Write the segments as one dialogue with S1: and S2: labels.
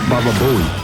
S1: Baba Booey.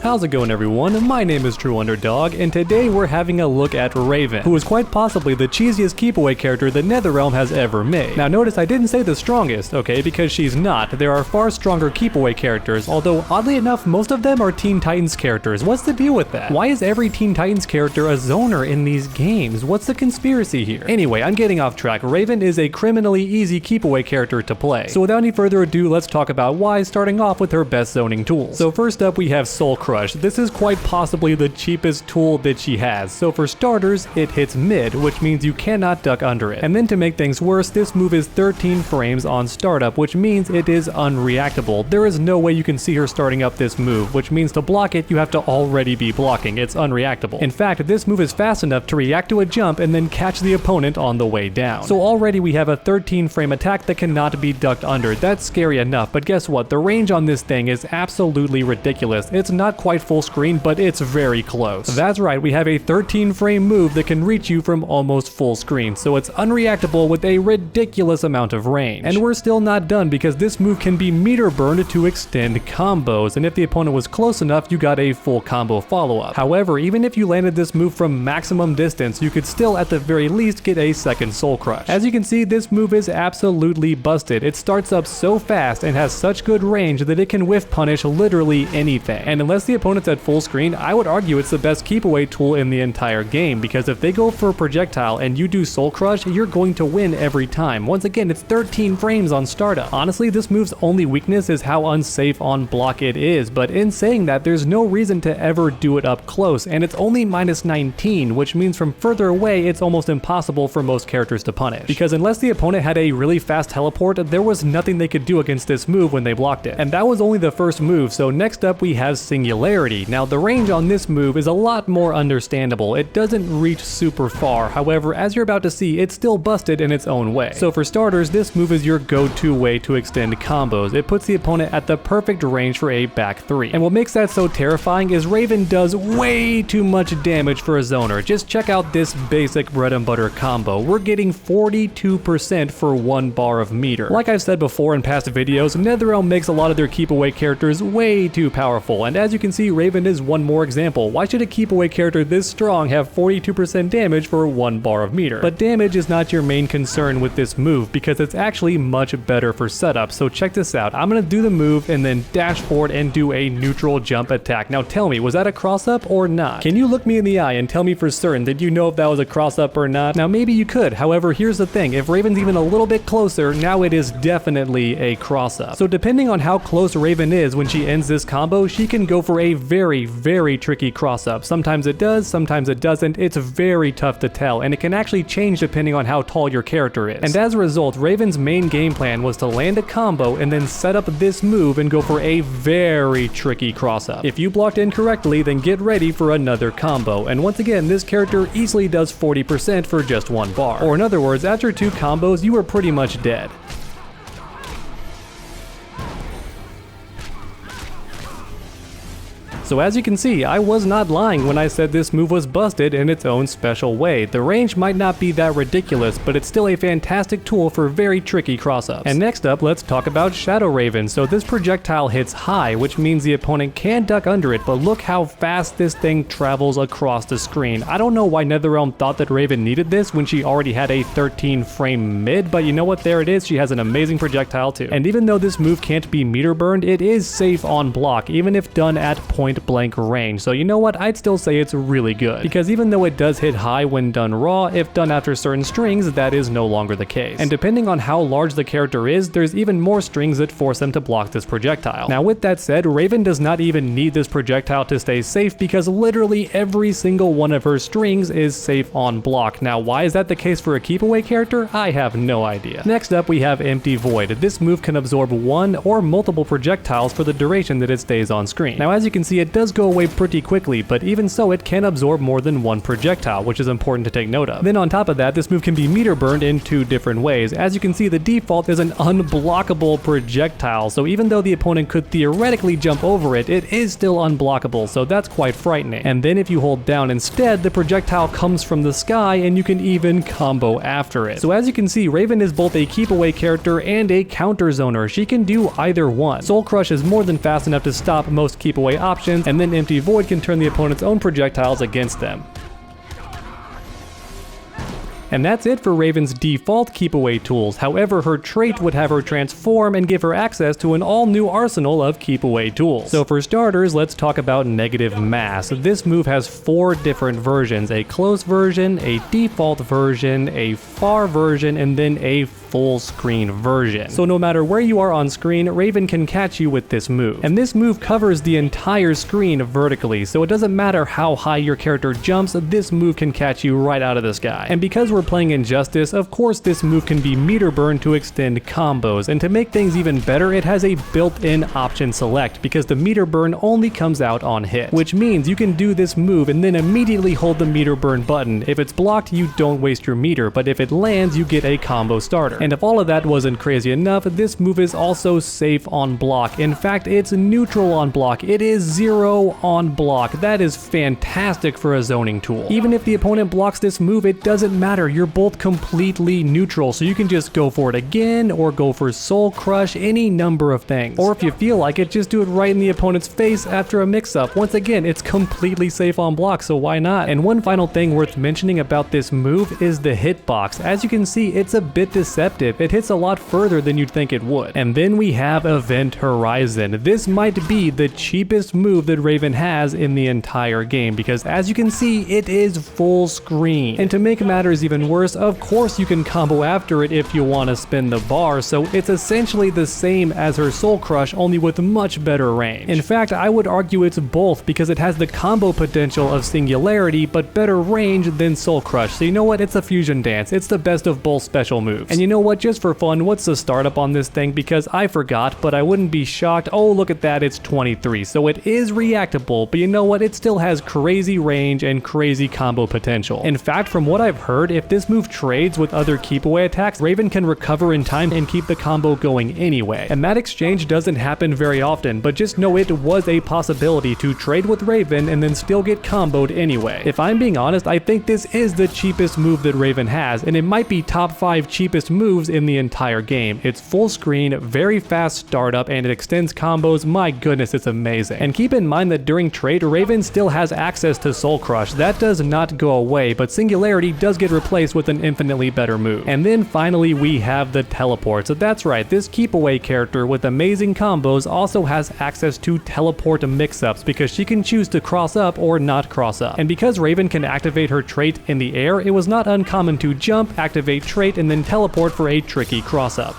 S2: How's it going, everyone? My name is True Underdog, and today we're having a look at Raven, who is quite possibly the cheesiest Keepaway character that NetherRealm has ever made. Now notice I didn't say the strongest, okay, because she's not. There are far stronger Keepaway characters, although oddly enough most of them are Teen Titans characters. What's the deal with that? Why is every Teen Titans character a zoner in these games? What's the conspiracy here? Anyway, I'm getting off track. Raven is a criminally easy Keepaway character to play. So without any further ado, let's talk about why, starting off with her best zoning tools. So first up we have Soul Crush. This is quite possibly the cheapest tool that she has. So for starters, it hits mid, which means you cannot duck under it. And then to make things worse, this move is 13 frames on startup, which means it is unreactable. There is no way you can see her starting up this move, which means to block it, you have to already be blocking. It's unreactable. In fact, this move is fast enough to react to a jump and then catch the opponent on the way down. So already we have a 13 frame attack that cannot be ducked under. That's scary enough, but guess what? The range on this thing is absolutely ridiculous. It's not quite full screen, but it's very close. That's right, we have a 13 frame move that can reach you from almost full screen, so it's unreactable with a ridiculous amount of range. And we're still not done, because this move can be meter burned to extend combos, and if the opponent was close enough, you got a full combo follow-up. However, even if you landed this move from maximum distance, you could still at the very least get a second Soul Crush. As you can see, this move is absolutely busted. It starts up so fast and has such good range that it can whiff punish literally anything. And unless the opponent's at full screen, I would argue it's the best Keepaway tool in the entire game, because if they go for Projectile and you do Soul Crush, you're going to win every time. Once again, it's 13 frames on startup. Honestly, this move's only weakness is how unsafe on block it is, but in saying that, there's no reason to ever do it up close, and it's only minus 19, which means from further away, it's almost impossible for most characters to punish. Because unless the opponent had a really fast teleport, there was nothing they could do against this move when they blocked it. And that was only the first move, so next up we have Singularity. Now the range on this move is a lot more understandable. It doesn't reach super far, however, as you're about to see, it's still busted in its own way. So for starters, this move is your go-to way to extend combos. It puts the opponent at the perfect range for a back three. And what makes that so terrifying is Raven does way too much damage for a zoner. Just check out this basic bread and butter combo. We're getting 42% for 1 bar of meter. Like I've said before in past videos, NetherRealm makes a lot of their Keepaway characters way too powerful, and as you can see, Raven is one more example. Why should a Keepaway character this strong have 42% damage for 1 bar of meter? But damage is not your main concern with this move, because it's actually much better for setup. So check this out. I'm gonna do the move and then dash forward and do a neutral jump attack. Now tell me, was that a cross up or not? Can you look me in the eye and tell me for certain, did you know if that was a cross up or not? Now maybe you could, however, here's the thing. If Raven's even a little bit closer, now it is definitely a cross up. So depending on how close Raven is when she ends this combo, she can go for a very tricky cross up. Sometimes it does, sometimes it doesn't. It's very tough to tell, and it can actually change depending on how tall your character is. And as a result, Raven's main game plan was to land a combo and then set up this move and go for a very tricky cross up. If you blocked incorrectly, then get ready for another combo. And once again, this character easily does 40% for just 1 bar. Or in other words, after 2 combos, you are pretty much dead. So as you can see, I was not lying when I said this move was busted in its own special way. The range might not be that ridiculous, but it's still a fantastic tool for very tricky cross-ups. And next up, let's talk about Shadow Raven. So this projectile hits high, which means the opponent can duck under it, but look how fast this thing travels across the screen. I don't know why NetherRealm thought that Raven needed this when she already had a 13 frame mid, but you know what, there it is, she has an amazing projectile too. And even though this move can't be meter burned, it is safe on block, even if done at point blank range. So you know what, I'd still say it's really good, because even though it does hit high when done raw, if done after certain strings, that is no longer the case. And depending on how large the character is, there's even more strings that force them to block this projectile. Now with that said, Raven does not even need this projectile to stay safe, because literally every single one of her strings is safe on block. Now why is that the case for a Keepaway character? I have no idea. Next up we have Empty Void. This move can absorb one or multiple projectiles for the duration that it stays on screen. Now as you can see, it does go away pretty quickly, but even so it can absorb more than one projectile, which is important to take note of. Then on top of that, this move can be meter burned in two different ways. As you can see, the default is an unblockable projectile, so even though the opponent could theoretically jump over it, it is still unblockable, so that's quite frightening. And then if you hold down instead, the projectile comes from the sky and you can even combo after it. So as you can see, Raven is both a keep away character and a counter zoner. She can do either one. Soul Crush is more than fast enough to stop most keep away options, and then Empty Void can turn the opponent's own projectiles against them. And that's it for Raven's default keep away tools. However, her trait would have her transform and give her access to an all new arsenal of keep away tools. So for starters, let's talk about Negative Mass. This move has 4 different versions: a close version, a default version, a far version, and then a full screen version. So no matter where you are on screen, Raven can catch you with this move. And this move covers the entire screen vertically, so it doesn't matter how high your character jumps, this move can catch you right out of the sky. And because we're playing Injustice, of course this move can be meter burn to extend combos, and to make things even better, it has a built-in option select, because the meter burn only comes out on hit, which means you can do this move and then immediately hold the meter burn button. If it's blocked, you don't waste your meter, but if it lands, you get a combo starter. And if all of that wasn't crazy enough, this move is also safe on block. In fact, it's neutral on block. It is 0 on block. That is fantastic for a zoning tool. Even if the opponent blocks this move, it doesn't matter. You're both completely neutral, so you can just go for it again, or go for Soul Crush, any number of things. Or if you feel like it, just do it right in the opponent's face after a mix-up. Once again, it's completely safe on block, so why not? And one final thing worth mentioning about this move is the hitbox. As you can see, it's a bit deceptive. It hits a lot further than you'd think it would. And then we have Event Horizon. This might be the cheapest move that Raven has in the entire game, because as you can see, it is full screen. And to make matters even worse, of course you can combo after it if you want to spin the bar, so it's essentially the same as her Soul Crush, only with much better range. In fact, I would argue it's both, because it has the combo potential of Singularity, but better range than Soul Crush. So you know what? It's a fusion dance. It's the best of both special moves. And you know what? Just for fun, what's the startup on this thing? Because I forgot, but I wouldn't be shocked. Oh, look at that, it's 23. So it is reactable, but you know what? It still has crazy range and crazy combo potential. In fact, from what I've heard, if this move trades with other keep away attacks, Raven can recover in time and keep the combo going anyway. And that exchange doesn't happen very often, but just know it was a possibility to trade with Raven and then still get comboed anyway. If I'm being honest, I think this is the cheapest move that Raven has, and it might be top 5 cheapest moves in the entire game. It's full screen, very fast startup, and it extends combos. My goodness, it's amazing. And keep in mind that during trade, Raven still has access to Soul Crush. That does not go away, but Singularity does get replaced with an infinitely better move. And then finally we have the teleport. So that's right, this keep away character with amazing combos also has access to teleport mix-ups, because she can choose to cross up or not cross up. And because Raven can activate her trait in the air, it was not uncommon to jump, activate trait, and then teleport for a tricky cross-up.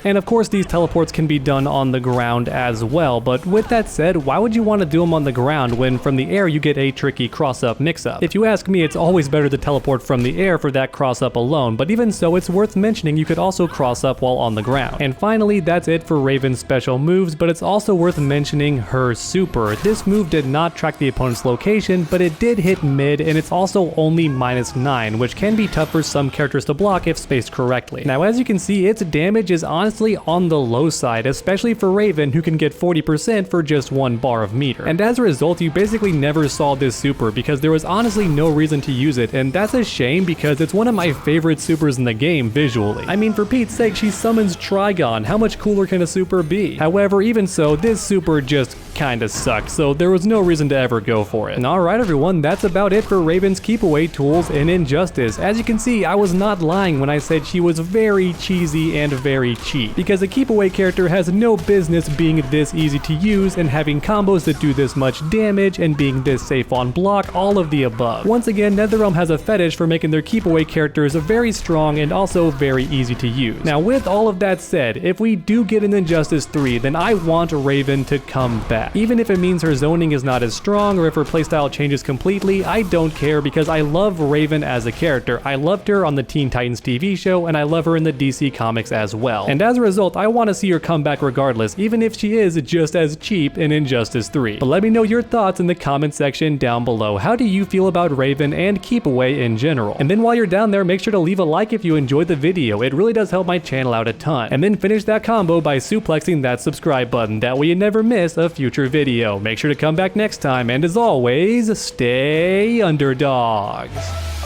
S2: And of course these teleports can be done on the ground as well, but with that said, why would you want to do them on the ground when from the air you get a tricky cross-up mix-up? If you ask me, it's always better to teleport from the air for that cross-up alone, but even so, it's worth mentioning you could also cross-up while on the ground. And finally, that's it for Raven's special moves, but it's also worth mentioning her super. This move did not track the opponent's location, but it did hit mid, and it's also only -9, which can be tough for some characters to block if spaced correctly. Now as you can see, its damage is honestly on the low side, especially for Raven, who can get 40% for just 1 bar of meter. And as a result, you basically never saw this super because there was honestly no reason to use it, and that's a shame because it's one of my favorite supers in the game visually. I mean, for Pete's sake, she summons Trigon. How much cooler can a super be? However, even so, this super just kinda sucked, so there was no reason to ever go for it. And alright everyone, that's about it for Raven's keep away tools in Injustice. As you can see, I was not lying when I said she was very cheesy and very cheap, because a keep away character has no business being this easy to use and having combos that do this much damage and being this safe on block, all of the above. Once again, NetherRealm has a fetish for making their keep away characters very strong and also very easy to use. Now with all of that said, if we do get an Injustice 3, then I want Raven to come back. Even if it means her zoning is not as strong or if her playstyle changes completely, I don't care because I love Raven as a character. I loved her on the Teen Titans TV show and I love her in the DC comics as well. And as a result, I want to see her come back regardless, even if she is just as cheap in Injustice 3. But let me know your thoughts in the comment section down below. How do you feel about Raven and Keepaway in general? And then while you're down there, make sure to leave a like if you enjoyed the video. It really does help my channel out a ton. And then finish that combo by suplexing that subscribe button. That way you never miss a future video. Make sure to come back next time, and as always, stay underdogs.